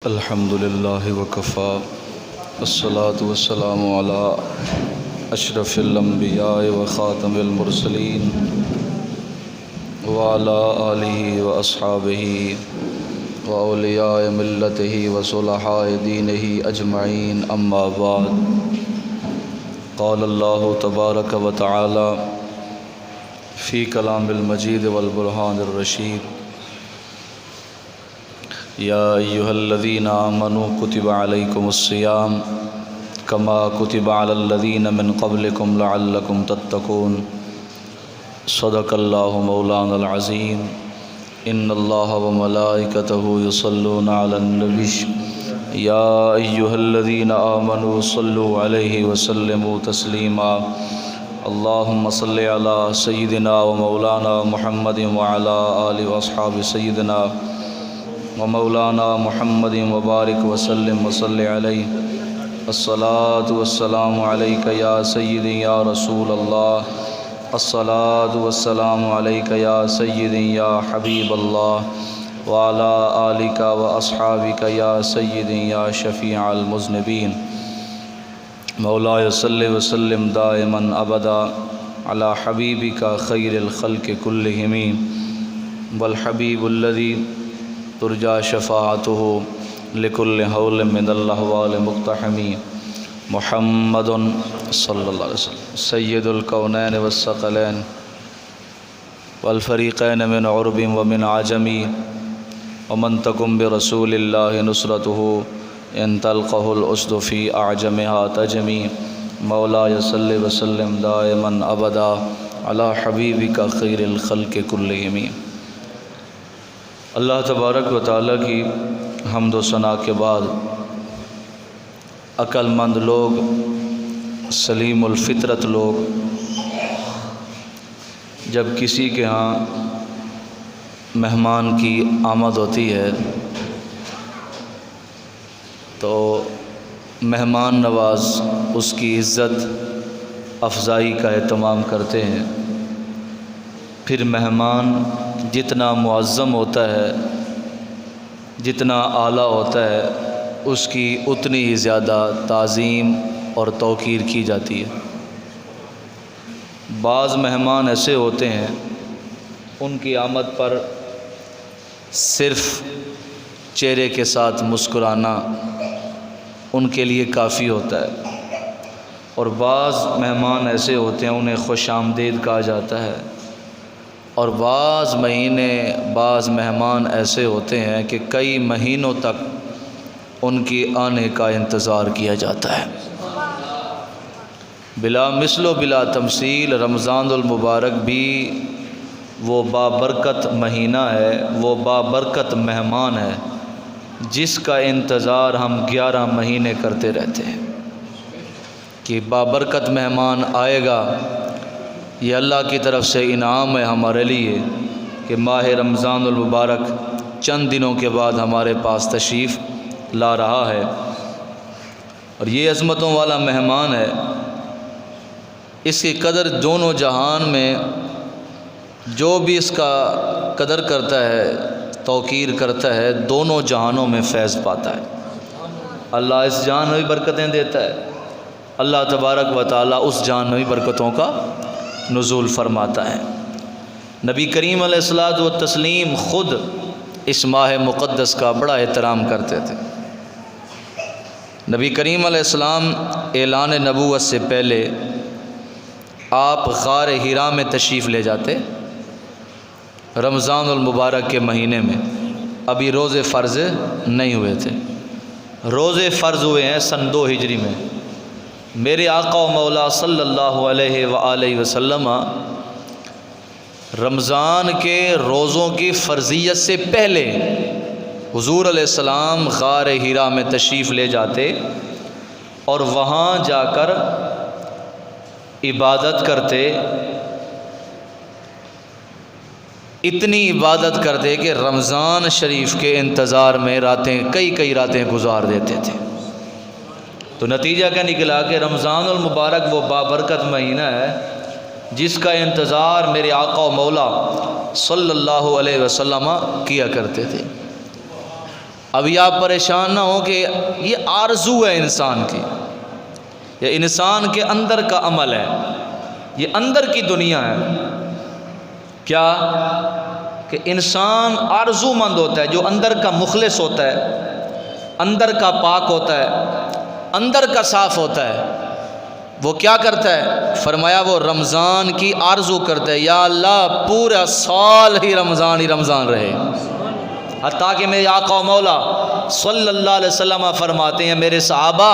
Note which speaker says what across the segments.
Speaker 1: الحمد للہ وکفا والصلاة والسلام علی اشرف الانبیاء وخاتم المرسلین وعلی آلہ واصحابہ واولیاء ملتہ وصلحاء دینہ اجمعین، اما بعد۔ قال اللہ تبارک وتعالی فی کلام المجید والبرہان الرشید: یا ایہا الذین آمنوا کتب علیکم الصیام کما کتب علی الذین من قبلکم لعلکم تتقون۔ صدق اللہ مولانا العظیم۔ ان اللہ وملائکتہ یصلون علی النبی یا ایہا الذین آمنوا صلوا علیہ وسلموا تسلیما۔ اللہم صلی علی سیدنا و مولانا محمد وعلی آلہ واصحاب سیدنا ومولانا محمد وبارک وسلم وصلی علیہ۔ الصلاۃ والسلام علیک یا سیدی یا رسول اللہ، الصلاۃ والسلام علیک یا سیدی یا حبیب اللہ، وعلی آلک واصحابک یا سیدی یا شفیع المذنبین۔ مولاي صل وسلم دائما ابدا علی حبیبک خیر الخلق کلہم، والحبیب الذی ترجى شفاعته لكل حول من الاحوال مقتحم، محمد صلی اللہ علیہ وسلم سید الکونین والثقلین والفریقین من عرب ومن عجم، ومن تکن برسول اللہ نصرته ان تلقه الاسد في اعجمها تجمی۔ مولاي صل وسلم دائما ابدا علی حبیبک خیر الخلق کلہم۔ اللہ تبارک و تعالیٰ کی حمد و ثنا کے بعد عقل مند لوگ، سلیم الفطرت لوگ جب کسی کے ہاں مہمان کی آمد ہوتی ہے تو مہمان نواز اس کی عزت افزائی کا اہتمام کرتے ہیں۔ پھر مہمان جتنا معظم ہوتا ہے، جتنا اعلیٰ ہوتا ہے، اس کی اتنی ہی زیادہ تعظیم اور توقیر کی جاتی ہے۔ بعض مہمان ایسے ہوتے ہیں ان کی آمد پر صرف چہرے کے ساتھ مسکرانا ان کے لیے کافی ہوتا ہے، اور بعض مہمان ایسے ہوتے ہیں انہیں خوش آمدید کہا جاتا ہے، اور بعض مہمان ایسے ہوتے ہیں کہ کئی مہینوں تک ان کی آنے کا انتظار کیا جاتا ہے۔ بلا مثل و بلا تمثیل رمضان المبارک بھی وہ بابرکت مہینہ ہے، وہ بابرکت مہمان ہے جس کا انتظار ہم 11 مہینے کرتے رہتے ہیں کہ بابرکت مہمان آئے گا۔ یہ اللہ کی طرف سے انعام ہے ہمارے لیے کہ ماہ رمضان المبارک چند دنوں کے بعد ہمارے پاس تشریف لا رہا ہے، اور یہ عظمتوں والا مہمان ہے۔ اس کی قدر دونوں جہان میں جو بھی اس کا قدر کرتا ہے، توقیر کرتا ہے، دونوں جہانوں میں فیض پاتا ہے۔ اللہ اس جہان میں بھی برکتیں دیتا ہے، اللہ تبارک و تعالیٰ اس جہان میں بھی برکتوں کا نزول فرماتا ہے۔ نبی کریم علیہ الصلاۃ والتسلیم خود اس ماہ مقدس کا بڑا احترام کرتے تھے۔ نبی کریم علیہ السلام اعلان نبوت سے پہلے آپ غار حرا میں تشریف لے جاتے رمضان المبارک کے مہینے میں۔ ابھی روزے فرض نہیں ہوئے تھے، روزے فرض ہوئے ہیں سن 2 ہجری میں۔ میرے آقا و مولا صلی اللہ علیہ وآلہ وسلم رمضان کے روزوں کی فرضیت سے پہلے حضور علیہ السلام غار حرا میں تشریف لے جاتے اور وہاں جا کر عبادت کرتے، اتنی عبادت کرتے کہ رمضان شریف کے انتظار میں کئی راتیں گزار دیتے تھے۔ تو نتیجہ کیا نکلا کہ رمضان المبارک وہ بابرکت مہینہ ہے جس کا انتظار میرے آقا و مولا صلی اللہ علیہ وسلم کیا کرتے تھے۔ ابھی آپ پریشان نہ ہوں کہ یہ آرزو ہے انسان کی، یہ انسان کے اندر کا عمل ہے، یہ اندر کی دنیا ہے۔ کیا کہ انسان آرزو مند ہوتا ہے، جو اندر کا مخلص ہوتا ہے، اندر کا پاک ہوتا ہے، اندر کا صاف ہوتا ہے، وہ کیا کرتا ہے؟ فرمایا وہ رمضان کی آرزو کرتا ہے، یا اللہ پورا سال ہی رمضان رہے۔ حتیٰ کہ میرے آقا و مولا صلی اللہ علیہ وسلم فرماتے ہیں، میرے صحابہ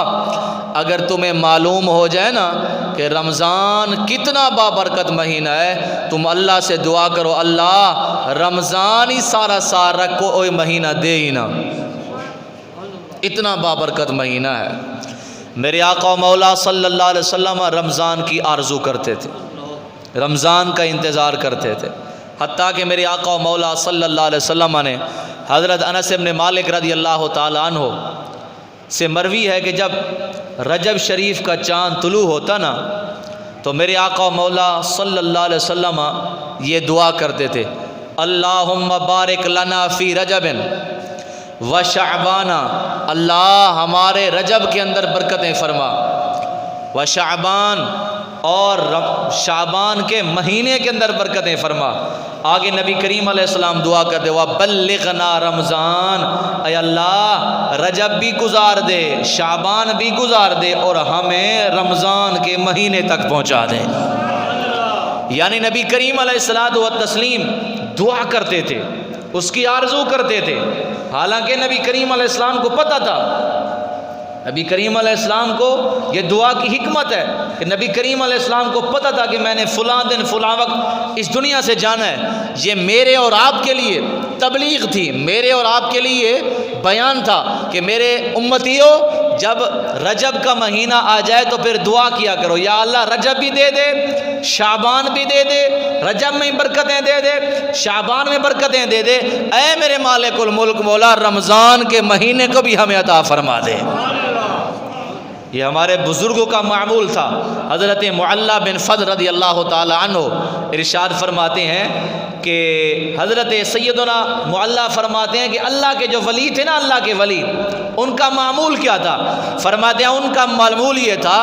Speaker 1: اگر تمہیں معلوم ہو جائے نا کہ رمضان کتنا بابرکت مہینہ ہے، تم اللہ سے دعا کرو، اللہ رمضان ہی سارا سال رکھو، اوے مہینہ دے ہی نا، اتنا بابرکت مہینہ ہے۔ میرے آقا و مولا صلی اللہ علیہ وسلم رمضان کی آرزو کرتے تھے، رمضان کا انتظار کرتے تھے، حتیٰ کہ میرے آقا و مولا صلی اللہ علیہ وسلم نے حضرت انس بن مالک رضی اللہ تعالیٰ عنہ سے مروی ہے کہ جب رجب شریف کا چاند طلوع ہوتا نا تو میرے آقا و مولا صلی اللہ علیہ وسلم یہ دعا کرتے تھے، اللہم بارک لنا فی رجب و شعبان، اللہ ہمارے رجب کے اندر برکتیں فرما، و شعبان اور شعبان کے مہینے کے اندر برکتیں فرما۔ آگے نبی کریم علیہ السلام دعا کرتے، وَبَلِّغْنَا رمضان، اے اللہ رجب بھی گزار دے، شعبان بھی گزار دے، اور ہمیں رمضان کے مہینے تک پہنچا دے۔ یعنی نبی کریم علیہ السلام دعا کرتے تھے، اس کی آرزو کرتے تھے، حالانکہ نبی کریم علیہ السلام کو پتہ تھا، نبی کریم علیہ السلام کو یہ دعا کی حکمت ہے کہ نبی کریم علیہ السلام کو پتہ تھا کہ میں نے فلاں دن فلاں وقت اس دنیا سے جانا ہے، یہ میرے اور آپ کے لیے تبلیغ تھی، میرے اور آپ کے لیے بیان تھا کہ میرے امتیوں جب رجب کا مہینہ آ جائے تو پھر دعا کیا کرو، یا اللہ رجب بھی دے دے، شعبان بھی دے دے، رجب میں برکتیں دے دے، شعبان میں برکتیں دے دے، اے میرے مالک الملک مولا رمضان کے مہینے کو بھی ہمیں عطا فرما دے۔ یہ ہمارے بزرگوں کا معمول تھا۔ حضرت معلّہ بن فضل رضی اللہ تعالی عنہ ارشاد فرماتے ہیں کہ حضرت سیدنا معلّہ فرماتے ہیں کہ اللہ کے جو ولی تھے نا، اللہ کے ولی، ان کا معمول کیا تھا؟ فرماتے ہیں ان کا معمول یہ تھا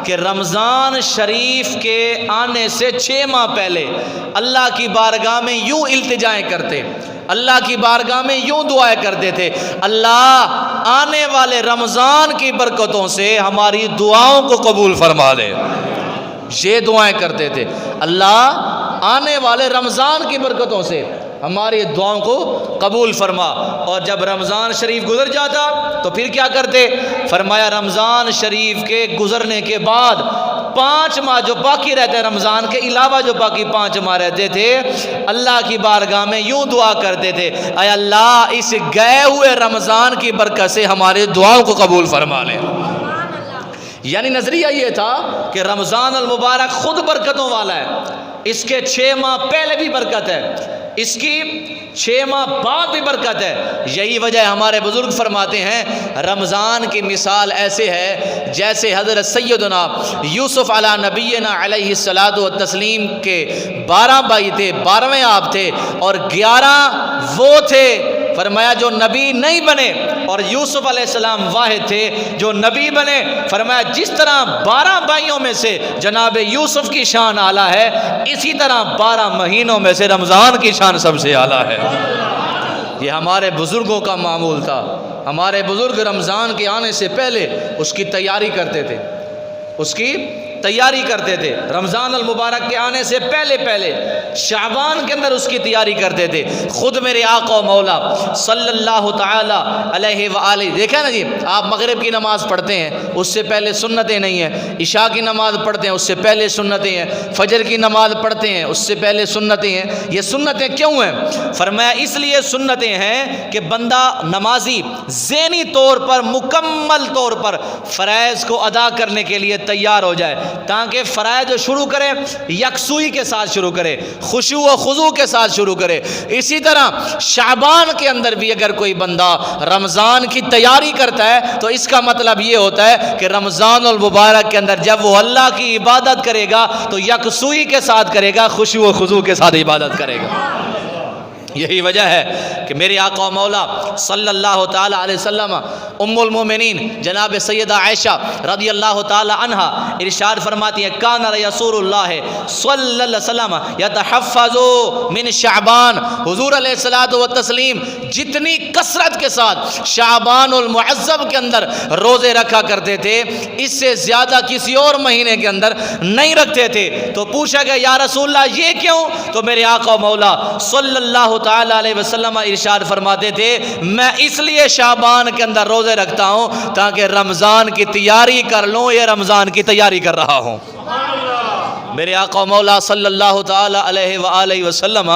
Speaker 1: کہ رمضان شریف کے آنے سے 6 ماہ پہلے اللہ کی بارگاہ میں یوں التجائیں کرتے، اللہ کی بارگاہ میں یوں دعائیں کرتے تھے، اللہ آنے والے رمضان کی برکتوں سے ہماری دعاؤں کو قبول فرما دے۔ یہ دعائیں کرتے تھے، اللہ آنے والے رمضان کی برکتوں سے ہماری دعاؤں کو قبول فرما۔ اور جب رمضان شریف گزر جاتا تو پھر کیا کرتے؟ فرمایا رمضان شریف کے گزرنے کے بعد 5 ماہ جو باقی رہتے ہیں، رمضان کے علاوہ جو باقی 5 ماہ رہتے تھے، اللہ کی بارگاہ میں یوں دعا کرتے تھے، اے اللہ اس گئے ہوئے رمضان کی برکت سے ہمارے دعاؤں کو قبول فرما لے۔ یعنی نظریہ یہ تھا کہ رمضان المبارک خود برکتوں والا ہے، اس کے 6 ماہ پہلے بھی برکت ہے، اس کی 6 ماہ بعد بھی برکت ہے۔ یہی وجہ ہمارے بزرگ فرماتے ہیں رمضان کی مثال ایسے ہے جیسے حضرت سیدنا یوسف علی نبینا علیہ الصلاۃ والتسلیم کے 12 بھائی تھے، 12ویں آپ تھے، اور 11 وہ تھے فرمایا جو نبی نہیں بنے، اور یوسف علیہ السلام واحد تھے جو نبی بنے۔ فرمایا جس طرح 12 بھائیوں میں سے جناب یوسف کی شان اعلیٰ ہے، اسی طرح 12 مہینوں میں سے رمضان کی شان سب سے اعلیٰ ہے۔ یہ ہمارے بزرگوں کا معمول تھا۔ ہمارے بزرگ رمضان کے آنے سے پہلے اس کی تیاری کرتے تھے، اس کی تیاری کرتے تھے، رمضان المبارک کے آنے سے پہلے شعبان کے اندر اس کی تیاری کرتے تھے۔ خود میرے آقا و مولا صلی اللہ تعالی علیہ وآلہ، دیکھیں نا جی، آپ مغرب کی نماز پڑھتے ہیں اس سے پہلے سنتیں نہیں ہیں، عشاء کی نماز پڑھتے ہیں اس سے پہلے سنتیں ہیں، فجر کی نماز پڑھتے ہیں اس سے پہلے سنتیں ہیں۔ یہ سنتیں کیوں ہیں؟ فرمایا اس لیے سنتیں ہیں کہ بندہ نمازی ذہنی طور پر مکمل طور پر فرائض کو ادا کرنے کے لیے تیار ہو جائے، تاکہ فرائض شروع کرے یکسوئی کے ساتھ شروع کرے، خشوع و خضوع کے ساتھ شروع کرے۔ اسی طرح شعبان کے اندر بھی اگر کوئی بندہ رمضان کی تیاری کرتا ہے تو اس کا مطلب یہ ہوتا ہے کہ رمضان المبارک کے اندر جب وہ اللہ کی عبادت کرے گا تو یکسوئی کے ساتھ کرے گا، خشوع و خضوع کے ساتھ عبادت کرے گا۔ یہی وجہ ہے کہ میرے آقا و مولا صلی اللہ تعالی علیہ وسلم ام المومنین جناب سیدہ عائشہ رضی اللہ تعالی عنہا ارشاد فرماتی ہیں کان رسول اللہ صلی اللہ علیہ وسلم یتحفظ من شعبان، حضور علیہ الصلوۃ والتسلیم جتنی کثرت کے ساتھ شعبان المعظم کے اندر روزے رکھا کرتے تھے اس سے زیادہ کسی اور مہینے کے اندر نہیں رکھتے تھے۔ تو پوچھا گیا یا رسول اللہ یہ کیوں؟ تو میرے آقا و مولا صلی اللہ تعالی علیہ وسلم ارشاد فرماتے تھے میں اس لیے شعبان کے اندر روزے رکھتا ہوں تاکہ رمضان کی تیاری کر لوں، یہ رمضان کی تیاری کر رہا ہوں۔ میرے آقا و مولا صلی اللہ تعالی علیہ وآلہ وسلم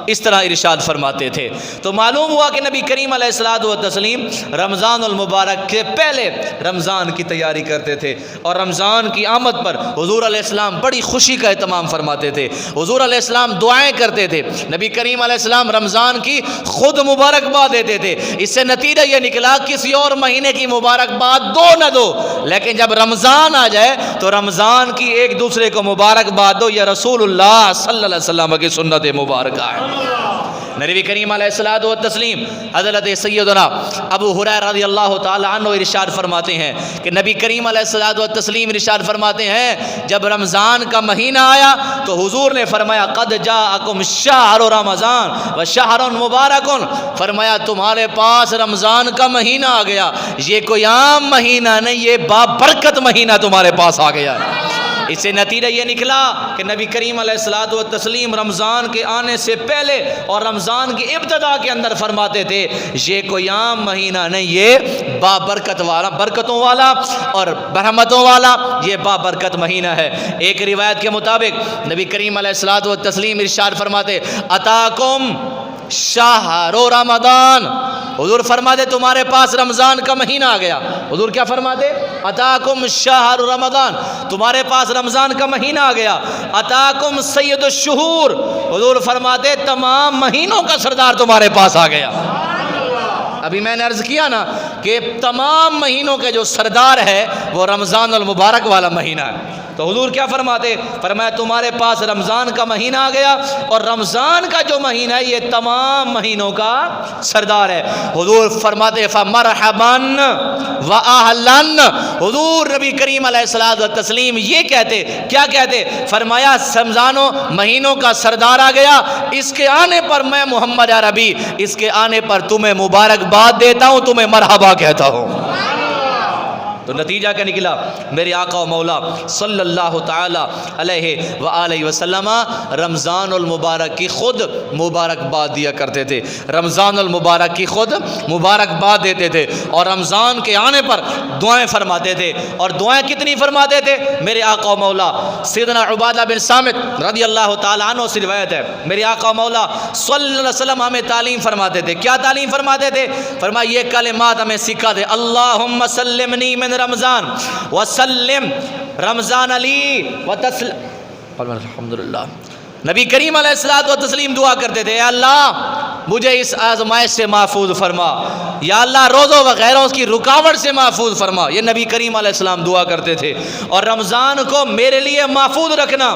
Speaker 1: اس طرح ارشاد فرماتے تھے۔ تو معلوم ہوا کہ نبی کریم علیہ الصلوۃ والتسلیم رمضان المبارک کے پہلے رمضان کی تیاری کرتے تھے، اور رمضان کی آمد پر حضور علیہ السلام بڑی خوشی کا اہتمام فرماتے تھے، حضور علیہ السلام دعائیں کرتے تھے، نبی کریم علیہ السلام رمضان کی خود مبارکباد دیتے تھے۔ اس سے نتیجہ یہ نکلا کسی اور مہینے کی مبارکباد دو نہ دو، لیکن جب رمضان آ جائے تو رمضان کی ایک دوسرے کو مبارکباد دو، یہ رسول اللہ صلی اللہ علیہ وسلم کی سنت مبارکہ ہے۔ نبی کریم علیہ الصلوۃ والتسلیم حضرت سیدنا ابو ہریرہ رضی اللہ تعالی عنہ ارشاد فرماتے ہیں کہ نبی کریم علیہ الصلوۃ والتسلیم ارشاد فرماتے ہیں جب رمضان کا مہینہ آیا تو حضور نے فرمایا قد جاءکم شہر رمضان وشہر مبارک، فرمایا تمہارے پاس رمضان کا مہینہ آ گیا، یہ کوئی عام مہینہ نہیں، یہ بابرکت مہینہ تمہارے پاس آ گیا۔ اس سے نتیجہ یہ نکلا کہ نبی کریم علیہ الصلوۃ والتسلیم رمضان کے آنے سے پہلے اور رمضان کی ابتدا کے اندر فرماتے تھے یہ کوئی عام مہینہ نہیں، یہ بابرکت والا، برکتوں والا اور برحمتوں والا یہ بابرکت مہینہ ہے۔ ایک روایت کے مطابق نبی کریم علیہ الصلوۃ والتسلیم ارشاد فرماتے اتاکم شہر رمضان، حضور فرماتے تمہارے پاس رمضان کا مہینہ آ گیا۔ حضور کیا فرماتے؟ اتاکم شہر رمضان، تمہارے پاس رمضان کا مہینہ آ گیا۔ اتاکم سید الشہور، حضور فرماتے تمام مہینوں کا سردار تمہارے پاس آ گیا۔ ابھی میں نے عرض کیا نا کہ تمام مہینوں کے جو سردار ہے وہ رمضان المبارک والا مہینہ ہے۔ تو حضور کیا فرماتے؟ فرمایا تمہارے پاس رمضان کا مہینہ آ گیا، اور رمضان کا جو مہینہ ہے یہ تمام مہینوں کا سردار ہے۔ حضور فرماتے فمرحباً واہلاً، حضور نبی کریم علیہ الصلوۃ والتسلیم یہ کہتے، کیا کہتے؟ فرمایا رمضانوں مہینوں کا سردار آ گیا، اس کے آنے پر میں محمد عربی اس کے آنے پر تمہیں مبارکباد دیتا ہوں، تمہیں مرحبا کہتا ہوں۔ تو نتیجہ کیا نکلا؟ میرے آقا و مولا صلی اللہ تعالی علیہ وآلہ وسلم رمضان المبارک کی خود مبارکباد دیا کرتے تھے، رمضان المبارک کی خود مبارکباد دیتے تھے، اور رمضان کے آنے پر دعائیں فرماتے تھے۔ اور دعائیں کتنی فرماتے تھے؟ میرے آقا و مولا سیدنا عبادہ بن صامت رضی اللہ تعالی عنہ سے روایت ہے، میرے آقا و مولا صلی اللہ علیہ وسلم ہمیں تعلیم فرماتے تھے۔ کیا تعلیم فرماتے تھے؟ فرمایا یہ کلمات ہمیں سکھا دے، اللہم سلمنی من رمضان وسلم رمضان علی وتسلم، الحمدللہ۔ نبی کریم علیہ الصلوۃ والتسلیم دعا کرتے تھے اے اللہ مجھے اس آزمائش سے محفوظ فرما، یا اللہ روزوں وغیرہ اس کی رکاوٹ سے محفوظ فرما، یہ نبی کریم علیہ السلام دعا کرتے تھے۔ اور رمضان کو میرے لیے محفوظ رکھنا،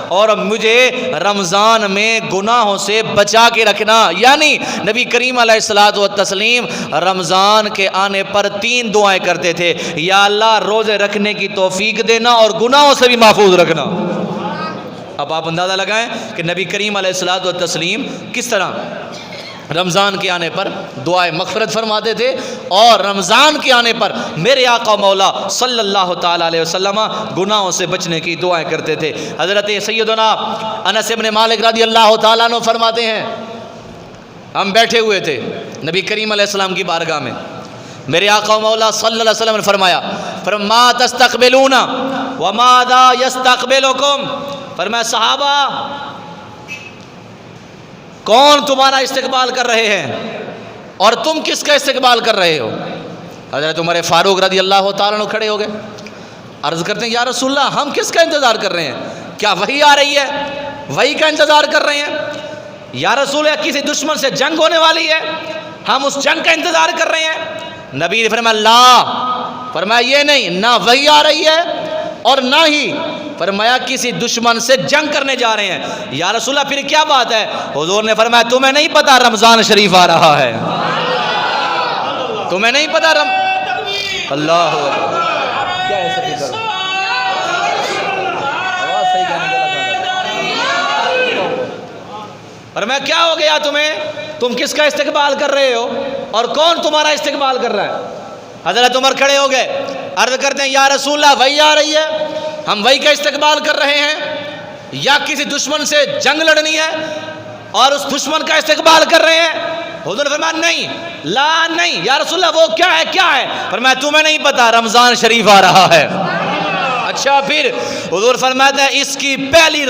Speaker 1: اور مجھے رمضان میں گناہوں سے بچا کے رکھنا، یعنی نبی کریم علیہ الصلوۃ والتسلیم رمضان کے آنے پر 3 دعائیں کرتے تھے، یا اللہ روزے رکھنے کی توفیق دینا اور گناہوں سے بھی محفوظ رکھنا۔ اب آپ اندازہ لگائیں کہ نبی کریم علیہ الصلوۃ والتسلیم کس طرح رمضان کے آنے پر دعائیں مغفرت فرماتے تھے، اور رمضان کے آنے پر میرے آقا مولا صلی اللہ تعالی علیہ وسلم گناہوں سے بچنے کی دعائیں کرتے تھے۔ حضرت سیدنا انس بن مالک رضی اللہ تعالیٰ عنہ فرماتے ہیں ہم بیٹھے ہوئے تھے نبی کریم علیہ السلام کی بارگاہ میں، میرے آقا مولا صلی اللہ علیہ وسلم نے فرمایا ما تستقبلون وماذا يستقبلكم، فرمایا صحابہ کون تمہارا استقبال کر رہے ہیں اور تم کس کا استقبال کر رہے ہو؟ حضرت عمر فاروق رضی اللہ تعالیٰ عنہ کھڑے ہو گئے، عرض کرتے ہیں یا رسول اللہ ہم کس کا انتظار کر رہے ہیں؟ کیا وحی آ رہی ہے؟ وحی کا انتظار کر رہے ہیں؟ یا رسول اللہ کسی دشمن سے جنگ ہونے والی ہے، ہم اس جنگ کا انتظار کر رہے ہیں؟ نبی نے فرمایا لا، فرمایا یہ نہیں، نہ وحی آ رہی ہے اور نہ ہی فرمایا کسی دشمن سے جنگ کرنے جا رہے ہیں۔ یا رسول اللہ پھر کیا بات ہے؟ حضور نے فرمایا تمہیں نہیں پتا رمضان شریف آ رہا ہے، تمہیں نہیں پتا اللہ کیا ہے سبھی کر آواز صحیح کہنے کے فرمایا کیا ہو گیا تمہیں؟ تم کس کا استقبال کر رہے ہو اور کون تمہارا استقبال کر رہا ہے؟ حضرت عمر کھڑے ہو گئے، عرض کرتے ہیں یا رسول اللہ وحی آ رہی ہے، ہم وحی کا استقبال کر رہے ہیں یا کسی دشمن سے جنگ لڑنی ہے اور اس دشمن کا استقبال کر رہے ہیں؟ حضور نے فرمایا نہیں، لا نہیں یا رسول اللہ وہ کیا ہے کیا ہے؟ فرمایا تمہیں نہیں پتا رمضان شریف آ رہا ہے۔ اچھا پھر حضور فرماتے ہیں اس کی پہلی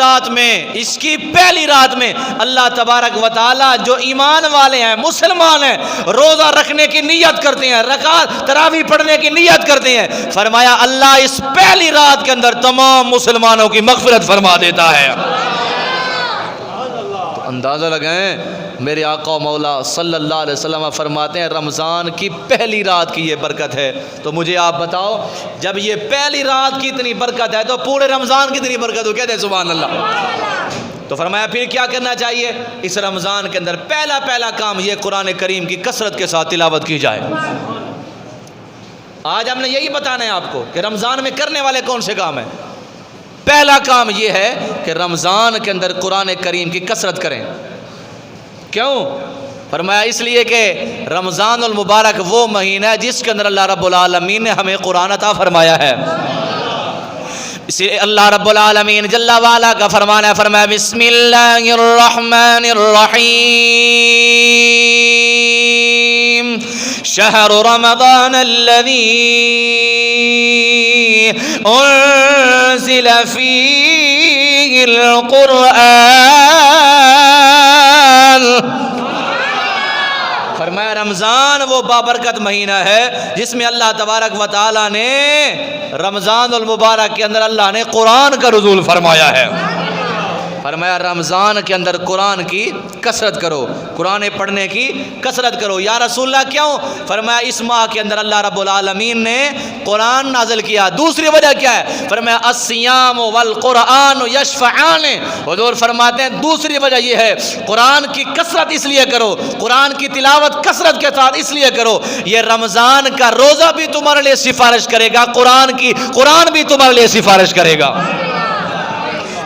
Speaker 1: رات میں اللہ تبارک و تعالی جو ایمان والے ہیں مسلمان ہیں روزہ رکھنے کی نیت کرتے ہیں، رکعت تراویح پڑھنے کی نیت کرتے ہیں، فرمایا اللہ اس پہلی رات کے اندر تمام مسلمانوں کی مغفرت فرما دیتا ہے۔ تو اندازہ لگائیں میرے آقا و مولا صلی اللہ علیہ وسلم فرماتے ہیں رمضان کی پہلی رات کی یہ برکت ہے۔ تو مجھے آپ بتاؤ جب یہ پہلی رات کی اتنی برکت ہے تو پورے رمضان کی اتنی برکت ہو، کہتے ہیں سبحان اللہ۔ تو فرمایا پھر کیا کرنا چاہیے؟ اس رمضان کے اندر پہلا کام یہ قرآن کریم کی کثرت کے ساتھ تلاوت کی جائے۔ آج ہم نے یہی بتانا ہے آپ کو کہ رمضان میں کرنے والے کون سے کام ہیں۔ پہلا کام یہ ہے کہ رمضان کے اندر قرآن کریم کی کثرت کریں۔ کیوں؟ فرمایا اس لیے کہ رمضان المبارک وہ مہینہ ہے جس کے اندر اللہ رب العالمین نے ہمیں قرآن عطا فرمایا ہے۔ اس لیے اللہ رب العالمین جل وعلا کا فرمان ہے، فرمایا بسم اللہ الرحمن الرحیم شہر رمضان الذی انزل فیہ القرآن۔ فرمایا رمضان وہ بابرکت مہینہ ہے جس میں اللہ تبارک و تعالی نے رمضان المبارک کے اندر اللہ نے قرآن کا نزول فرمایا ہے۔ فرمایا رمضان کے اندر قرآن کی کثرت کرو، قرآن پڑھنے کی کثرت کرو۔ یا رسول اللہ کیوں؟ فرمایا اس ماہ کے اندر اللہ رب العالمین نے قرآن نازل کیا۔ دوسری وجہ کیا ہے؟ فرمایا الصیام والقرآن یشفعان۔ حضور فرماتے ہیں دوسری وجہ یہ ہے قرآن کی کثرت اس لیے کرو، قرآن کی تلاوت کثرت کے ساتھ اس لیے کرو، یہ رمضان کا روزہ بھی تمہارے لیے سفارش کرے گا، قرآن بھی تمہارے لیے سفارش کرے گا۔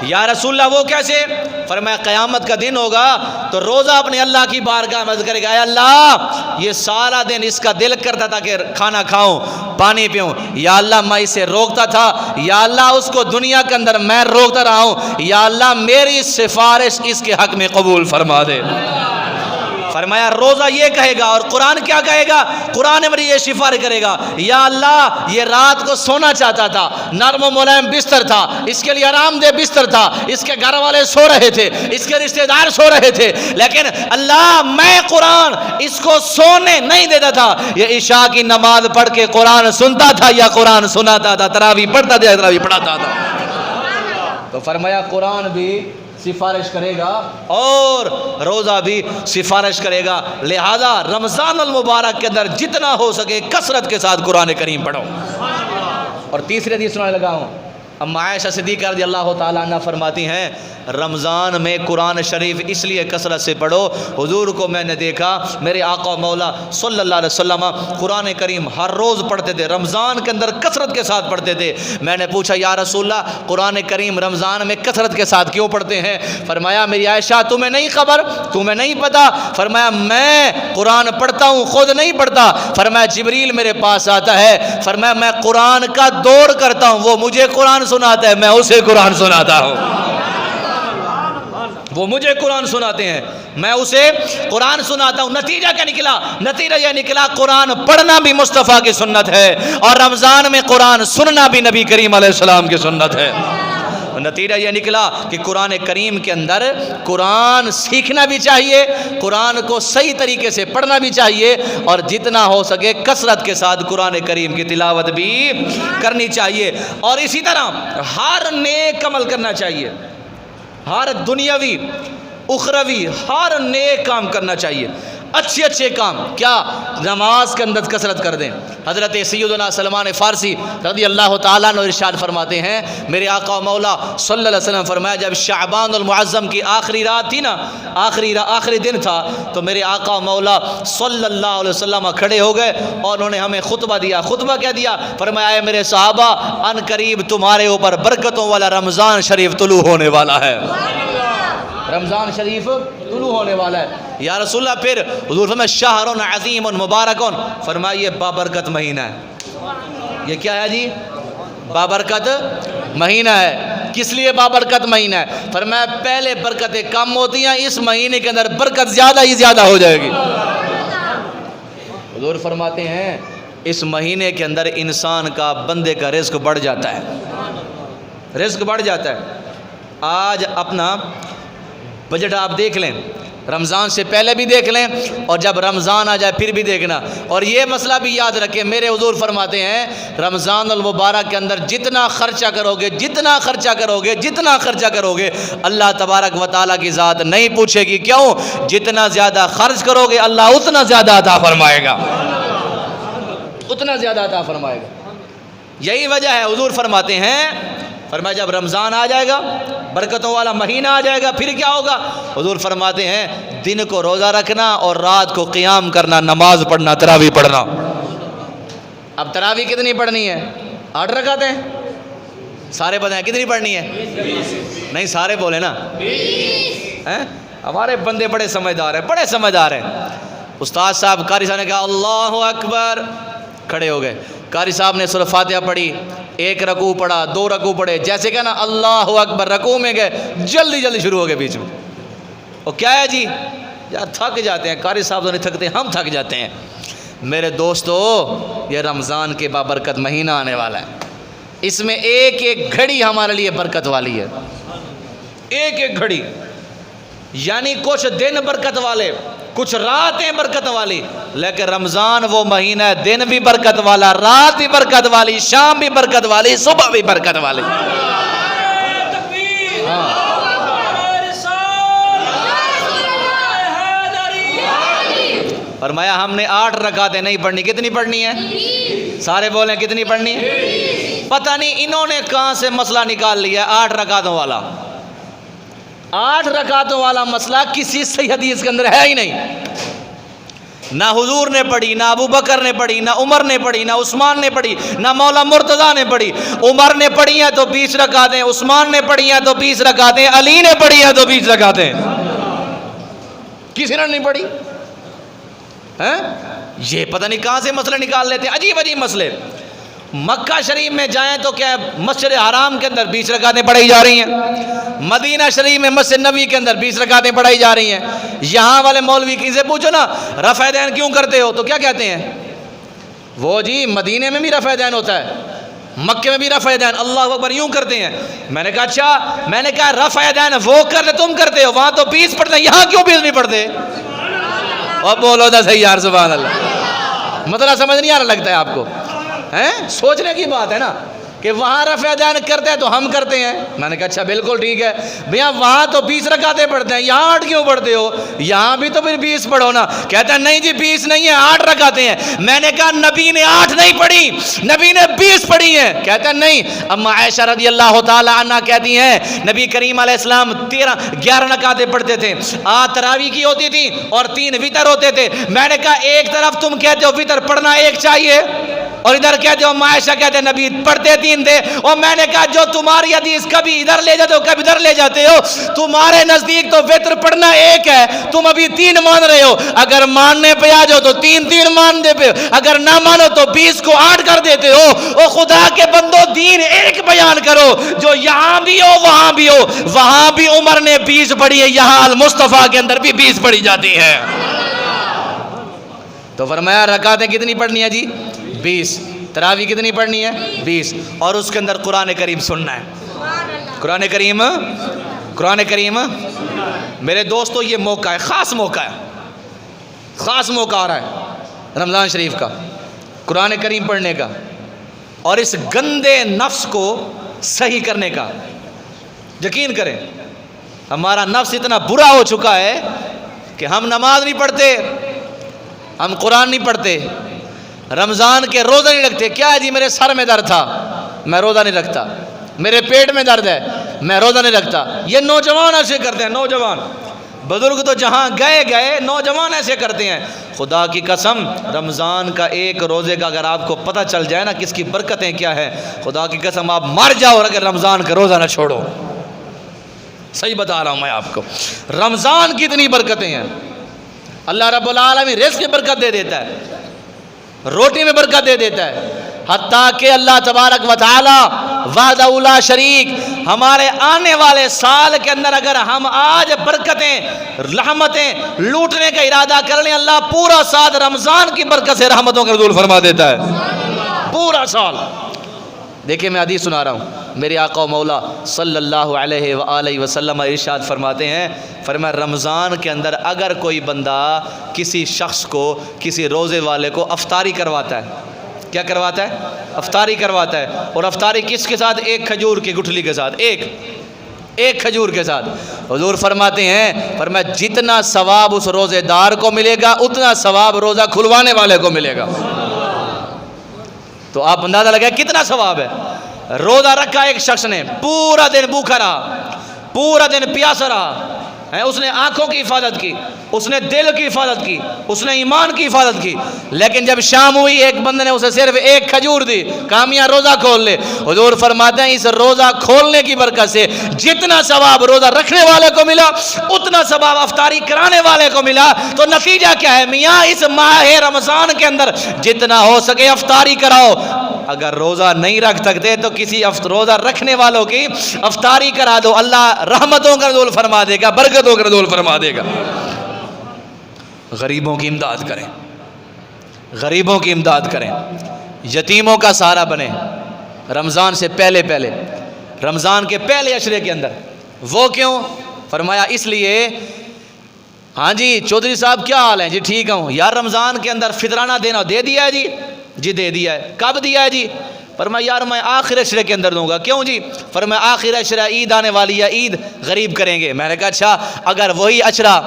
Speaker 1: یا رسول اللہ وہ کیسے؟ فرمایا قیامت کا دن ہوگا تو روزہ اپنے اللہ کی بارگاہ میں عرض کرے گا، اے اللہ یہ سارا دن اس کا دل کرتا تھا کہ کھانا کھاؤں پانی پیوں، یا اللہ میں اسے روکتا تھا، یا اللہ اس کو دنیا کے اندر میں روکتا رہا ہوں، یا اللہ میری سفارش اس کے حق میں قبول فرما دے۔ فرمایا روزہ یہ کہے گا اور قرآن کیا کہے گا؟ قرآن میں یہ سفارش کرے گا، یا اللہ یہ رات کو سونا چاہتا تھا، نرم و ملائم بستر تھا، اس کے لیے آرام دہ بستر تھا، اس کے گھر والے سو رہے تھے، اس کے رشتہ دار سو رہے تھے، لیکن اللہ میں قرآن اس کو سونے نہیں دیتا تھا، یہ عشاء کی نماز پڑھ کے قرآن سنتا تھا یا قرآن سناتا تھا، تراویح پڑھتا تھا یا تراویح پڑھاتا تھا۔ تو فرمایا قرآن بھی سفارش کرے گا اور روزہ بھی سفارش کرے گا، لہذا رمضان المبارک کے اندر جتنا ہو سکے کثرت کے ساتھ قرآن کریم پڑھو۔ اور تیسری حدیث سنانے لگا ہوں، اما عائشہ صدیقہ رضی اللہ تعالیٰ عنہ فرماتی ہیں رمضان میں قرآن شریف اس لیے کثرت سے پڑھو، حضور کو میں نے دیکھا میرے آقا مولا صلی اللہ علیہ وسلم قرآن کریم ہر روز پڑھتے تھے، رمضان کے اندر کثرت کے ساتھ پڑھتے تھے۔ میں نے پوچھا یا رسول اللہ قرآن کریم رمضان میں کثرت کے ساتھ کیوں پڑھتے ہیں؟ فرمایا میری عائشہ تمہیں نہیں خبر، تمہیں نہیں پتا؟ فرمایا میں قرآن پڑھتا ہوں، خود نہیں پڑھتا، فرمایا جبریل میرے پاس آتا ہے، فرمایا میں قرآن کا دور کرتا ہوں، وہ مجھے قرآن سناتا ہے، میں اسے قرآن سناتا ہوں، وہ مجھے قرآن سناتے ہیں میں اسے قرآن سناتا ہوں۔ نتیجہ کیا نکلا؟ نتیجہ یہ نکلا قرآن پڑھنا بھی مصطفیٰ کی سنت ہے اور رمضان میں قرآن سننا بھی نبی کریم علیہ السلام کی سنت ہے۔ نتیجہ یہ نکلا کہ قرآن کریم کے اندر قرآن سیکھنا بھی چاہیے، قرآن کو صحیح طریقے سے پڑھنا بھی چاہیے، اور جتنا ہو سکے کثرت کے ساتھ قرآن کریم کی تلاوت بھی کرنی چاہیے، اور اسی طرح ہر نیک عمل کرنا چاہیے، ہر دنیاوی اخروی ہر نیک کام کرنا چاہیے۔ اچھے اچھے کام، کیا نماز کے اندر کثرت کر دیں۔ حضرت سیدنا سلمان فارسی رضی اللہ تعالیٰ عنہ ارشاد فرماتے ہیں، میرے آقا و مولا صلی اللہ علیہ وسلم فرمایا جب شعبان المعظم کی آخری رات تھی نا، آخری دن تھا، تو میرے آقا و مولا صلی اللہ علیہ وسلم کھڑے ہو گئے اور انہوں نے ہمیں خطبہ دیا۔ خطبہ کیا دیا؟ فرمایا اے میرے صحابہ، ان قریب تمہارے اوپر برکتوں والا رمضان شریف طلوع ہونے والا ہے، رمضان شریف طلوع ہونے والا ہے۔ یا رسول اللہ، پھر حضور فرمایا شہر عظیم مبارک، فرمایا یہ بابرکت مہینہ ہے۔ یہ کیا ہے جی؟ بابرکت مہینہ ہے۔ کس لیے بابرکت مہینہ ہے؟ فرمایا پہلے برکتیں کم ہوتی ہیں، اس مہینے کے اندر برکت زیادہ ہی زیادہ ہو جائے گی۔ حضور فرماتے ہیں اس مہینے کے اندر انسان کا، بندے کا رزق بڑھ جاتا ہے، رزق بڑھ جاتا ہے۔ آج اپنا بجٹ آپ دیکھ لیں، رمضان سے پہلے بھی دیکھ لیں اور جب رمضان آ جائے پھر بھی دیکھنا، اور یہ مسئلہ بھی یاد رکھیں، میرے حضور فرماتے ہیں رمضان المبارک کے اندر جتنا خرچہ کرو گے اللہ تبارک و تعالیٰ کی ذات نہیں پوچھے گی، کیوں؟ جتنا زیادہ خرچ کرو گے اللہ اتنا زیادہ عطا فرمائے گا، اتنا زیادہ عطا فرمائے گا۔ یہی وجہ ہے حضور فرماتے ہیں، فرمایا جب رمضان آ جائے گا، برکتوں والا مہینہ آ جائے گا، پھر کیا ہوگا؟ حضور فرماتے ہیں دن کو روزہ رکھنا اور رات کو قیام کرنا، نماز پڑھنا، تراویح پڑھنا۔ اب تراویح کتنی پڑھنی ہے؟ 8 رکعتیں؟ سارے بتائیں کتنی پڑھنی ہے؟ نہیں سارے بولے نا، ہمارے بندے بڑے سمجھدار ہیں۔ استاد صاحب، قاری صاحب نے کہا اللہ اکبر، کھڑے ہو گئے، قاری صاحب نے سورہ فاتحہ پڑھی، 1 رکوع پڑھا، 2 رکوع پڑھے، جیسے کہ نا اللہ اکبر، رکوع میں گئے، جلدی شروع ہو گئے بیچ میں۔ اور کیا ہے جی؟ یار تھک جاتے ہیں، قاری صاحب تو نہیں تھکتے، ہم تھک جاتے ہیں۔ میرے دوستو، یہ رمضان کے بابرکت مہینہ آنے والا ہے، اس میں ایک ایک گھڑی ہمارے لیے برکت والی ہے، ایک ایک گھڑی، یعنی کچھ دن برکت والے، کچھ راتیں برکت والی، لیکن رمضان وہ مہینہ ہے دن بھی برکت والا، رات بھی برکت والی، شام بھی برکت والی، صبح بھی برکت والی۔ فرمایا ہم نے 8 رکعتیں نہیں پڑھنی، کتنی پڑھنی ہے؟ سارے بولیں کتنی پڑھنی ہے؟ پتہ نہیں انہوں نے کہاں سے مسئلہ نکال لیا 8 رکعتوں والا۔ 8 رکعتوں والا مسئلہ کسی صحیح حدیث کے اندر ہے ہی نہیں، نہ حضور نے پڑھی، نہ ابو بکر نے پڑھی، نہ عمر نے پڑھی، نہ عثمان نے پڑھی، نہ مولا مرتضیٰ نے پڑھی۔ عمر نے پڑھی ہیں تو 20 رکعتیں، عثمان نے پڑھی ہیں تو 20 رکعتیں، علی نے پڑھی ہیں تو 20 رکعتیں، کسی نے نہیں پڑھی۔ یہ پتہ نہیں کہاں سے مسئلے نکال لیتے ہیں، عجیب عجیب مسئلے۔ مکہ شریف میں جائیں تو کیا مسجد حرام کے اندر 20 رکعتیں پڑھائی جا رہی ہیں، مدینہ شریف میں مسجد نبوی کے اندر 20 رکعتیں پڑھائی جا رہی ہیں۔ یہاں والے مولوی کی سے پوچھو نا رفع دین کیوں کرتے ہو تو کیا کہتے ہیں؟ وہ جی مدینے میں بھی رفع دین ہوتا ہے، مکے میں بھی رفع دین، اللہ اکبر یوں کرتے ہیں۔ میں نے کہا اچھا، میں نے کہا رفع دین وہ کرتے تم کرتے ہو، وہاں تو 20 پڑھتے ہیں، یہاں کیوں 20 نہیں پڑھتے؟ اور بولو دا صحیح یار، سبحان اللہ۔ مطلب سمجھ نہیں آ رہا لگتا ہے آپ کو؟ سوچنے کی بات ہے نا کہ وہاں رفع دین کرتے ہیں تو ہم کرتے ہیں۔ میں نے کہا اچھا بالکل ٹھیک ہے بھیا، وہاں تو 20 رکعتیں پڑھتے ہیں، یہاں 8 کیوں پڑھتے ہو؟ یہاں بھی تو پھر 20 پڑھو نا۔ کہتا ہے نہیں جی 20 نہیں ہے، 8 رکعتیں ہیں۔ میں نے کہا نبی نے 8 نہیں پڑھی، نبی نے 20 پڑھی ہیں۔ کہتا ہے نہیں، اما عائشہ رضی اللہ تعالی عنہ کہتی ہیں نبی کریم علیہ السلام 11 رکعتیں پڑھتے تھے، 8 تراویح کی ہوتی تھی اور 3 وتر ہوتے تھے۔ میں نے کہا ایک طرف تم کہتے ہو وتر پڑھنا ایک چاہیے اور ادھر کہتے ہو عائشہ کہتے ہیں نبی پڑھتے 3 تھے۔ اور میں نے کہا جو تمہاری حدیث کبھی ادھر لے جاتے ہو کبھی ادھر لے جاتے ہو، تمہارے نزدیک تو وتر پڑھنا ایک ہے، تم ابھی 3 مان رہے ہو۔ اگر ماننے پہ آ جاؤ تو 3 ماننے پہ، اگر نہ مانو تو 20 کو 8 کر دیتے ہو۔ او خدا کے بندو، دین ایک بیان کرو جو یہاں بھی ہو وہاں بھی ہو۔ وہاں بھی عمر نے 20 پڑھی ہے، یہاں المصطفیٰ کے اندر بھی 20 پڑھی جاتی ہے۔ تو فرمایا رکعتیں کتنی پڑھنی ہے جی؟ 20۔ تراویح کتنی پڑھنی ہے؟ 20۔ اور اس کے اندر قرآن کریم سننا ہے۔ قرآن کریم میرے دوستو یہ موقع ہے، خاص موقع ہے، خاص موقع آ رہا ہے رمضان شریف کا، قرآن کریم پڑھنے کا اور اس گندے نفس کو صحیح کرنے کا۔ یقین کریں ہمارا نفس اتنا برا ہو چکا ہے کہ ہم نماز نہیں پڑھتے، ہم قرآن نہیں پڑھتے، رمضان کے روزہ نہیں رکھتے، کیا ہے جی میرے سر میں درد تھا میں روزہ نہیں رکھتا، میرے پیٹ میں درد ہے میں روزہ نہیں رکھتا. یہ نوجوان ایسے کرتے ہیں، نوجوان. بزرگ تو جہاں گئے، نوجوان ایسے کرتے ہیں. خدا کی قسم رمضان کا ایک روزے کا اگر آپ کو پتہ چل جائے نا کس کی برکتیں کیا ہے، خدا کی قسم آپ مر جاؤ اگر رمضان کا روزہ نہ چھوڑو. صحیح بتا رہا ہوں میں آپ کو، رمضان کی اتنی برکتیں ہیں. اللہ رب العالمین رزق میں برکت دے دیتا ہے، روٹی میں برکت دے دیتا ہے، حتیٰ کہ اللہ تبارک و تعالی وحدہ لا شریک ہمارے آنے والے سال کے اندر اگر ہم آج برکتیں رحمتیں لوٹنے کا ارادہ کر لیں، اللہ پورا سال رمضان کی برکت سے رحمتوں کا نزول فرما دیتا ہے، پورا سال. دیکھیں میں حدیث سنا رہا ہوں، میرے آقا و مولا صلی اللہ علیہ وآلہ وسلم ارشاد فرماتے ہیں، فرمایا رمضان کے اندر اگر کوئی بندہ کسی شخص کو، کسی روزے والے کو افطاری کرواتا ہے، کیا کرواتا ہے؟ افطاری کرواتا ہے. اور افطاری کس کے ساتھ؟ ایک کھجور کی گٹھلی کے ساتھ، ایک کھجور کے ساتھ. حضور فرماتے ہیں، فرمایا جتنا ثواب اس روزے دار کو ملے گا اتنا ثواب روزہ کھلوانے والے کو ملے گا. تو آپ اندازہ لگائیں کتنا ثواب ہے. روزہ رکھا ایک شخص نے، پورا دن بھوکا رہا، پورا دن پیاسا رہا، اس نے آنکھوں کی حفاظت کی، اس نے دل کی حفاظت کی، اس نے ایمان کی حفاظت کی، لیکن جب شام ہوئی ایک بندے نے اسے صرف ایک کھجور دی، کامیاں روزہ کھول لے. حضور فرماتے ہیں اس روزہ کھولنے کی برکت سے جتنا ثواب روزہ رکھنے والے کو ملا اتنا ثواب افطاری کرانے والے کو ملا. تو نتیجہ کیا ہے میاں، اس ماہ رمضان کے اندر جتنا ہو سکے افطاری کراؤ. اگر روزہ نہیں رکھ سکتے تو کسی روزہ رکھنے والوں کی افطاری کرا دو، اللہ رحمتوں کا نزول فرما دے گا، برکتوں کا نزول فرما دے گا. غریبوں کی امداد کریں، غریبوں کی امداد کریں، یتیموں کا سہارا بنیں. رمضان سے پہلے رمضان کے پہلے عشرے کے اندر. وہ کیوں؟ فرمایا اس لیے. ہاں جی چودھری صاحب کیا حال ہیں؟ جی ٹھیک ہوں. یار رمضان کے اندر فطرانہ دینا دے دیا ہے جی؟ جی دے دیا ہے. کب دیا ہے جی؟ فرمایا یار میں آخر عشرے کے اندر دوں گا. کیوں جی؟ فرمایا آخر عشرہ عید آنے والی ہے، عید غریب کریں گے. میں نے کہا اچھا اگر وہی عشرہ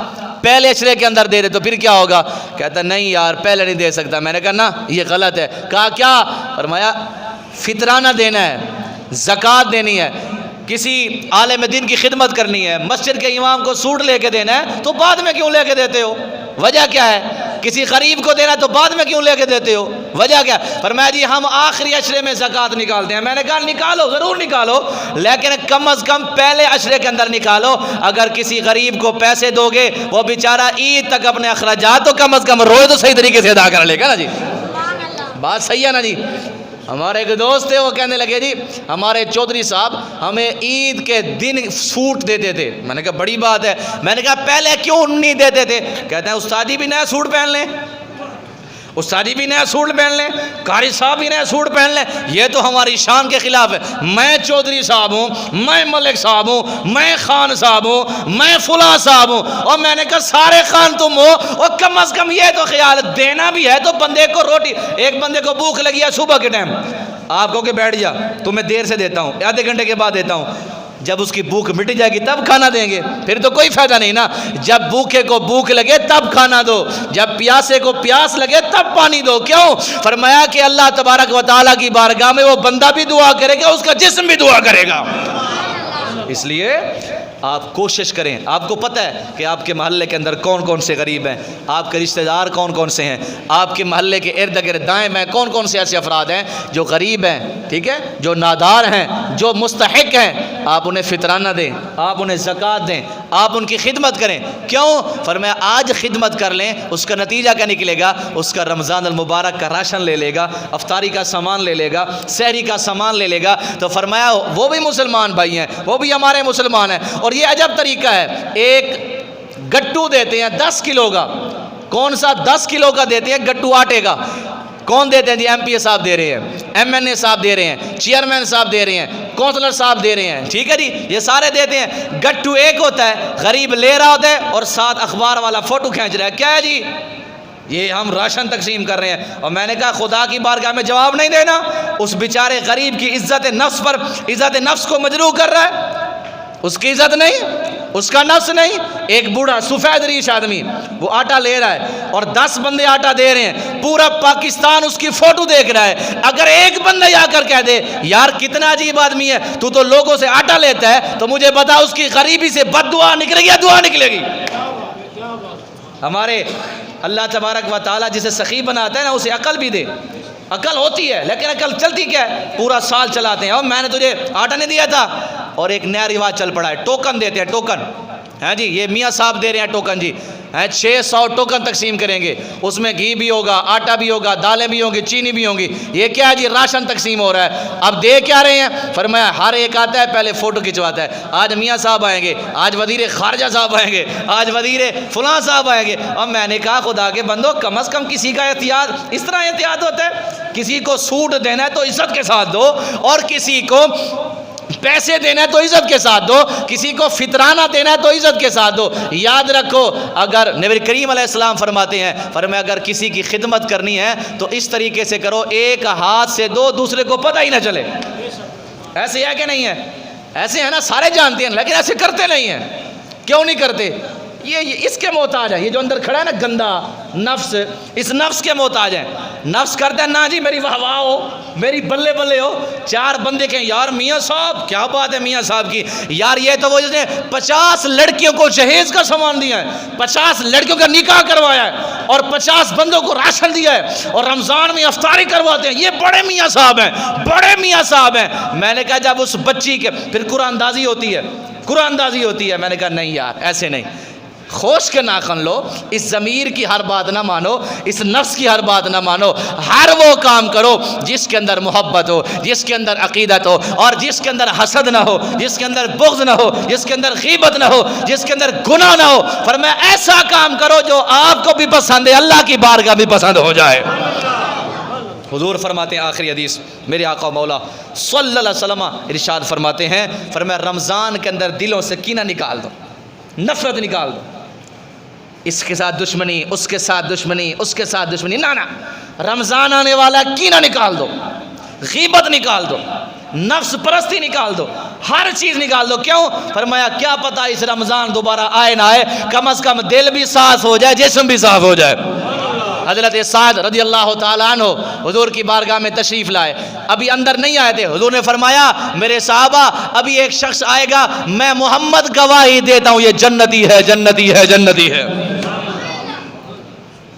Speaker 1: پہلے عشرے کے اندر دے دے تو پھر کیا ہوگا؟ کہتا نہیں یار پہلے نہیں دے سکتا. میں نے کہا نا یہ غلط ہے. کہا کیا؟ فرمایا فطرانہ دینا ہے، زکوٰۃ دینی ہے، کسی عالم دین کی خدمت کرنی ہے، مسجد کے امام کو سوٹ لے کے دینا ہے، تو بعد میں کیوں لے کے دیتے ہو؟ وجہ کیا ہے؟ کسی غریب کو دینا تو بعد میں کیوں لے کے دیتے ہو؟ وجہ کیا؟ فرمایا جی ہم آخری عشرے میں زکوٰۃ نکالتے ہیں. میں نے کہا نکالو، ضرور نکالو، لیکن کم از کم پہلے عشرے کے اندر نکالو. اگر کسی غریب کو پیسے دو گے وہ بیچارہ عید تک اپنے اخراجات تو کم از کم روزے تو صحیح طریقے سے ادا کر لے گا نا جی. بات صحیح ہے نا جی. ہمارے ایک دوست تھے وہ کہنے لگے جی ہمارے چودھری صاحب ہمیں عید کے دن سوٹ دیتے تھے. میں نے کہا بڑی بات ہے. میں نے کہا پہلے کیوں نہیں دیتے تھے؟ کہتے ہیں استادی بھی نیا سوٹ پہن لیں، استادی بھی نیا سوٹ پہن لیں، قاری صاحب بھی نیا سوٹ پہن لیں. یہ تو ہماری شان کے خلاف ہے. میں چودھری صاحب ہوں، میں ملک صاحب ہوں، میں خان صاحب ہوں، میں فلاں صاحب ہوں. اور میں نے کہا سارے خان تم ہو، اور کم از کم یہ تو خیال دینا بھی ہے تو بندے کو روٹی. ایک بندے کو بھوک لگی ہے صبح کے ٹائم، آپ کہو کہ بیٹھ جا تمہیں دیر سے دیتا ہوں، آدھے گھنٹے کے بعد دیتا ہوں. جب اس کی بھوک مٹ جائے گی تب کھانا دیں گے، پھر تو کوئی فائدہ نہیں نا. جب بھوکے کو بھوک لگے تب کھانا دو، جب پیاسے کو پیاس لگے تب پانی دو. کیوں؟ فرمایا کہ اللہ تبارک و تعالیٰ کی بارگاہ میں وہ بندہ بھی دعا کرے گا، اس کا جسم بھی دعا کرے گا. اس لیے آپ کوشش کریں. آپ کو پتہ ہے کہ آپ کے محلے کے اندر کون کون سے غریب ہیں، آپ کے رشتہ دار کون کون سے ہیں، آپ کے محلے کے ارد گرد دائیں میں کون کون سے ایسے افراد ہیں جو غریب ہیں، ٹھیک ہے، جو نادار ہیں، جو مستحق ہیں. آپ انہیں فطرانہ دیں، آپ انہیں زکوٰۃ دیں، آپ ان کی خدمت کریں. کیوں؟ فرمایا آج خدمت کر لیں اس کا نتیجہ کیا نکلے گا؟ اس کا رمضان المبارک کا راشن لے لے گا، افطاری کا سامان لے لے گا، سحری کا سامان لے لے گا. تو فرمایا وہ بھی مسلمان بھائی ہیں، وہ بھی ہمارے مسلمان ہیں. اور یہ عجب طریقہ ہے، ایک گٹو دیتے ہیں 10 کلو کا. کون سا 10 کلو کا دیتے ہیں؟ گٹو آٹے کا. کون دیتے ہیں جی؟ ایم پی اے صاحب دے رہے ہیں، ایم این اے صاحب دے رہے ہیں، چیئرمین صاحب دے رہے ہیں، کونسلر صاحب دے رہے ہیں، ٹھیک ہے جی، یہ سارے دیتے ہیں. گٹو ایک ہوتا ہے، غریب لے رہا ہوتا ہے اور ساتھ اخبار والا فوٹو کھینچ رہا ہے. کیا ہے جی؟ یہ ہم راشن تقسیم کر رہے ہیں. اور میں نے کہا خدا کی بارگاہ میں جواب نہیں دینا. اس بیچارے غریب کی عزت نفس پر، عزت نفس کو مجروح کر رہا ہے. اس کی عزت نہیں، اس کا نفس نہیں. ایک بوڑھا سفید ریش آدمی وہ آٹا لے رہا ہے اور 10 بندے آٹا دے رہے ہیں, پورا پاکستان اس کی فوٹو دیکھ رہا ہے. اگر ایک بندہ آ کر کہہ دے یار کتنا عجیب آدمی ہے, تو لوگوں سے آٹا لیتا ہے, تو مجھے بتا اس کی غریبی سے بد دعا نکلے گی یا دعا نکلے گی؟ ہمارے اللہ تبارک و تعالیٰ جسے سخی بناتا ہے نا, اسے عقل بھی دے. عقل ہوتی ہے لیکن عقل چلتی کیا ہے؟ پورا سال چلاتے ہیں. اور میں نے تجھے آٹا نہیں دیا تھا. اور ایک نیا رواج چل پڑا ہے, ٹوکن دیتے ہیں. ٹوکن, ہاں جی, یہ میاں صاحب دے رہے ہیں ٹوکن جی, 600 ٹوکن تقسیم کریں گے. اس میں گھی بھی ہوگا, آٹا بھی ہوگا, دالیں بھی ہوں گی, چینی بھی ہوں گی. یہ کیا ہے جی؟ راشن تقسیم ہو رہا ہے. اب دے کیا رہے ہیں؟ فرمایا ہر ایک آتا ہے پہلے فوٹو کھنچواتا ہے. آج میاں صاحب آئیں گے, آج وزیر خارجہ صاحب آئیں گے, آج وزیر فلاں صاحب آئیں گے. اور میں نے کہا خدا کے بندو, کم از کم کسی کا احتیاط, اس طرح احتیاط ہوتا ہے. کسی کو سوٹ دینا ہے تو عزت کے ساتھ دو, اور کسی کو پیسے دینا ہے تو عزت کے ساتھ دو, کسی کو فطرانہ دینا ہے تو عزت کے ساتھ دو. یاد رکھو, اگر نبی کریم علیہ السلام فرماتے ہیں, فرمایا اگر کسی کی خدمت کرنی ہے تو اس طریقے سے کرو, ایک ہاتھ سے دو, دوسرے کو پتہ ہی نہ چلے. ایسے ہے کہ نہیں ہے؟ ایسے ہے نا, سارے جانتے ہیں لیکن ایسے کرتے نہیں ہیں. کیوں نہیں کرتے؟ یہ اس کے محتاج ہے. یہ جو اندر کھڑا ہے نا گندا نفس, اس نفس کے محتاج ہیں. نفس کرتا ہے نا جی میری واہ واہ ہو, میری بلے بلے ہو. 4 بندے کہیں یار میاں صاحب کیا بات ہے میاں صاحب کی, یار یہ تو وہ جس نے 50 لڑکیوں کو جہیز کا سامان دیا ہے, 50 لڑکیوں کا نکاح کروایا ہے, اور 50 بندوں کو راشن دیا ہے, اور رمضان میں افطاری کرواتے ہیں. یہ بڑے میاں صاحب ہیں, بڑے میاں صاحب ہیں. میں نے کہا جب اس بچی کے پھر قرآن اندازی ہوتی ہے, قرآن اندازی ہوتی ہے. میں نے کہا نہیں یار ایسے نہیں, خوش کے ناخن لو, اس ضمیر کی ہر بات نہ مانو, اس نفس کی ہر بات نہ مانو. ہر وہ کام کرو جس کے اندر محبت ہو, جس کے اندر عقیدت ہو, اور جس کے اندر حسد نہ ہو, جس کے اندر بغض نہ ہو, جس کے اندر غیبت نہ ہو, جس کے اندر گناہ نہ ہو. فرمایا ایسا کام کرو جو آپ کو بھی پسند ہے, اللہ کی بارگاہ بھی پسند ہو جائے. حضور فرماتے ہیں آخری حدیث, میرے آقا مولا صلی اللہ علیہ وسلم ارشاد فرماتے ہیں, فرمایا رمضان کے اندر دلوں سے کینہ نکال دو, نفرت نکال دو. اس کے ساتھ دشمنی, اس کے ساتھ دشمنی, اس کے ساتھ دشمنی, نہ رمضان آنے والا, کینہ نکال دو, غیبت نکال دو, نفس پرستی نکال دو, ہر چیز نکال دو. کیوں؟ فرمایا کیا پتہ اس رمضان دوبارہ آئے نہ آئے, کم از کم دل بھی صاف ہو جائے, جسم بھی صاف ہو جائے. حضرت سعد رضی اللہ تعالیٰ عنہ حضور کی بارگاہ میں تشریف لائے, ابھی اندر نہیں آئے تھے. حضور نے فرمایا میرے صحابہ ابھی ایک شخص آئے گا, میں محمد گواہی دیتا ہوں یہ جنتی ہے, جنتی ہے, جنتی ہے.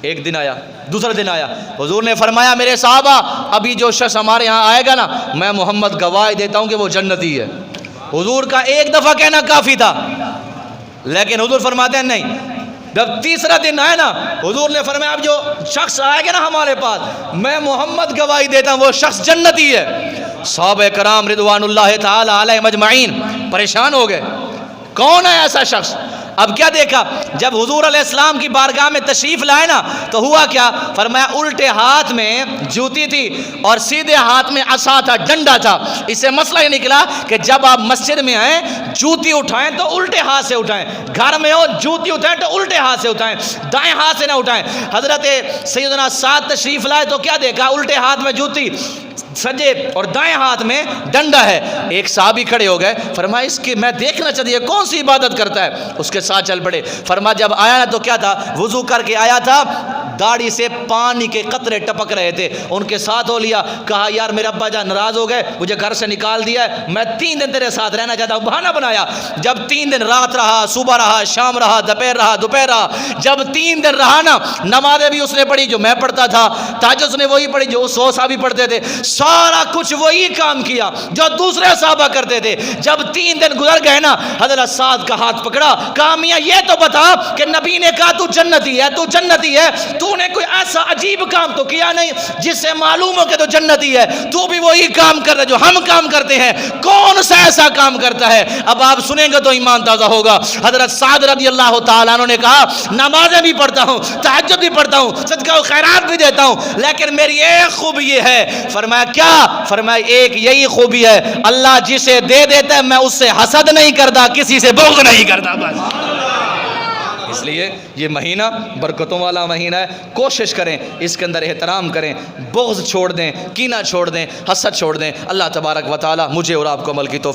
Speaker 1: ایک دن آیا, دوسرا دن آیا, حضور نے فرمایا میرے صحابہ ابھی جو شخص ہمارے ہاں آئے گا نا, میں محمد گواہی دیتا ہوں کہ وہ جنتی ہے. حضور کا ایک دفعہ کہنا کافی تھا, لیکن حضور فرماتے ہیں نہیں. جب تیسرا دن آئے نا, حضور نے فرمایا اب جو شخص آئے گا نا ہمارے پاس, میں محمد گواہی دیتا ہوں وہ شخص جنتی ہے. صحابہ کرام رضوان اللہ تعالی علیہم اجمعین پریشان ہو گئے, کون ہے ایسا شخص؟ اب کیا دیکھا, جب حضور علیہ السلام کی بارگاہ میں تشریف لائے نا تو ہوا کیا, فرمایا الٹے ہاتھ میں جوتی تھی اور سیدھے ہاتھ میں عصا تھا, ڈنڈا تھا. اس سے مسئلہ یہ نکلا کہ جب آپ مسجد میں آئیں جوتی اٹھائیں تو الٹے ہاتھ سے اٹھائیں, گھر میں ہو جوتی اٹھائیں تو الٹے ہاتھ سے اٹھائیں, دائیں ہاتھ سے نہ اٹھائیں. حضرت سیدنا سعد تشریف لائے تو کیا دیکھا, الٹے ہاتھ میں جوتی, سجے اور دائیں ہاتھ میں ڈنڈا ہے. ایک صحابی کھڑے ہو گئے, فرمایا اس کی میں دیکھنا چاہیے کون سی عبادت کرتا ہے. اس کے ساتھ چل پڑے. فرمایا جب آیا نا تو کیا تھا, وضو کر کے آیا تھا, داڑھی سے پانی کے قطرے ٹپک رہے تھے. ان کے ساتھ ہو لیا, کہا یار میرے ابا جان ناراض ہو گئے, مجھے گھر سے نکال دیا ہے, میں 3 دن تیرے ساتھ رہنا چاہتا ہوں. بہانہ بنایا. جب 3 دن رات رہا, صبح رہا, شام رہا, دوپہر رہا, دوپہر رہا. جب 3 دن رہا نا, نمازیں بھی اس نے پڑھی جو میں پڑھتا تھا, تہجد اس نے وہی پڑھی جو اس صحابی پڑھتے تھے, سارا کچھ وہی کام کیا جو دوسرے صحابہ کرتے تھے. جب 3 دن گزر گئے نا, حضرت سعد کا ہاتھ پکڑا, کہا میاں یہ تو بتا کہ نبی نے کہا تو جنتی ہے, تو جنتی ہے, تو نے کوئی ایسا عجیب کام تو کیا نہیں جس سے معلوم ہو کہ تو جنتی ہے, تو بھی وہی کام کر رہا جو ہم کام کرتے ہیں, کون سا ایسا کام کرتا ہے؟ اب آپ سنیں گے تو ایمان تازہ ہوگا. حضرت سعد رضی اللہ تعالیٰ عنہ نے کہا نمازیں بھی پڑھتا ہوں, تہجد بھی پڑھتا ہوں, صدقہ و خیرات بھی دیتا ہوں, لیکن میری ایک خوبی یہ ہے. فرمایا کیا؟ فرمایا ایک یہی خوبی ہے, اللہ جسے دے دیتا ہے میں اس سے حسد نہیں کرتا, کسی سے بغض نہیں کرتا. بس اس لیے یہ مہینہ برکتوں والا مہینہ ہے. کوشش کریں اس کے اندر احترام کریں, بغض چھوڑ دیں, کینہ چھوڑ دیں, حسد چھوڑ دیں. اللہ تبارک و تعالی مجھے اور آپ کو عمل کی توفیق